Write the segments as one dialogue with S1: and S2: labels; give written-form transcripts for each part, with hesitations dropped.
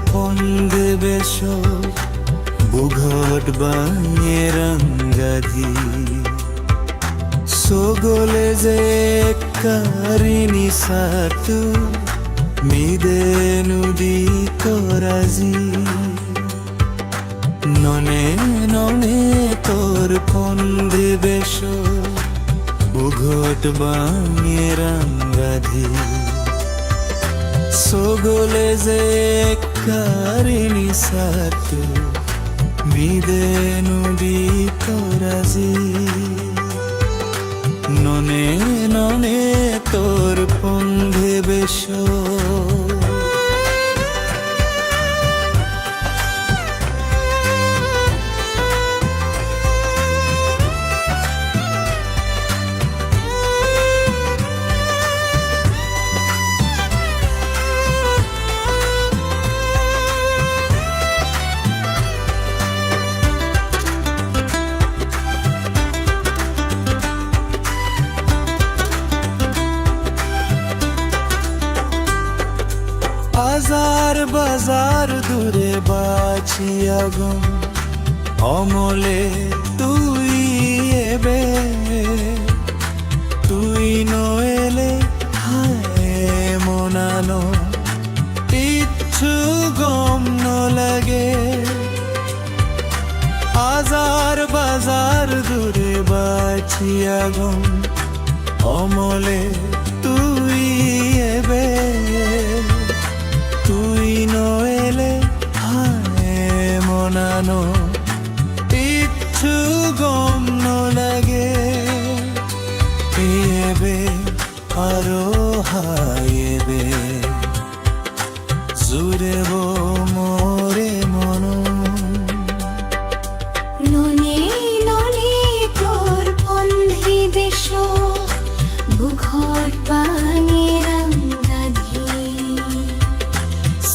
S1: পন্দেবেশ বুঘট বাঙে রঙ্গাধি সোগলে যে কারিনি সাতু মিদে নুদি তোরাজি ননে ননে তোর পন্দেবেশ বুঘট বাঙে রঙ্গাধি সোগলে যে কারিনি সাতু মিদে নুদি তোরাজি ননে ননে তোর পন্দেবেশ বাজার বাজার দূরে বাছিয়া গম অমলে তুই এবে তুই নইলে হায় মনানো কিচ্ছু গম নলাগে আজার বাজার দূরে বাছিয়া গম অমলে তুই এবে তুই নইলে হায় মনানো কিচ্ছু গম নলাগে এবে আরো হায়েবে জুড়েব মোরে মন
S2: ননে ননে তোর পন্দেবেশ বুঘট বাঙে রঙ্গাধি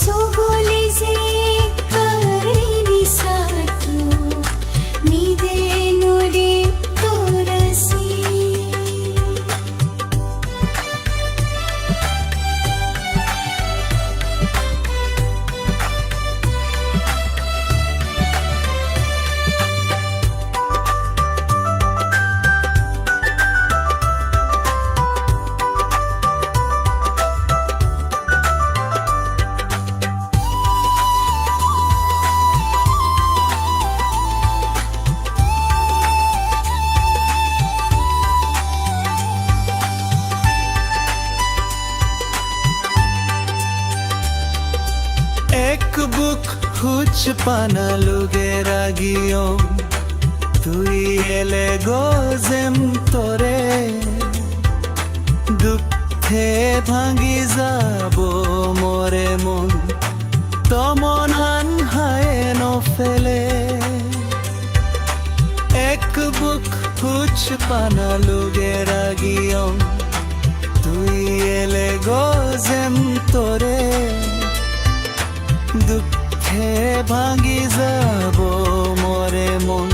S2: সোগলে যে কারিনি সাতু মিদে নুদি তোরাজি
S1: এক বুক হুচ পানা লোগে রাগিও তুই এলে গজেম তোরে দুঃখে ভাঙি যাব মোরে মন তমন হান হায় নফেলে এক বুক হুচ পানা লোগে রাগিও তুই এলে গজেম তোরে দুঃখে ভাঙি যাব মোরে মন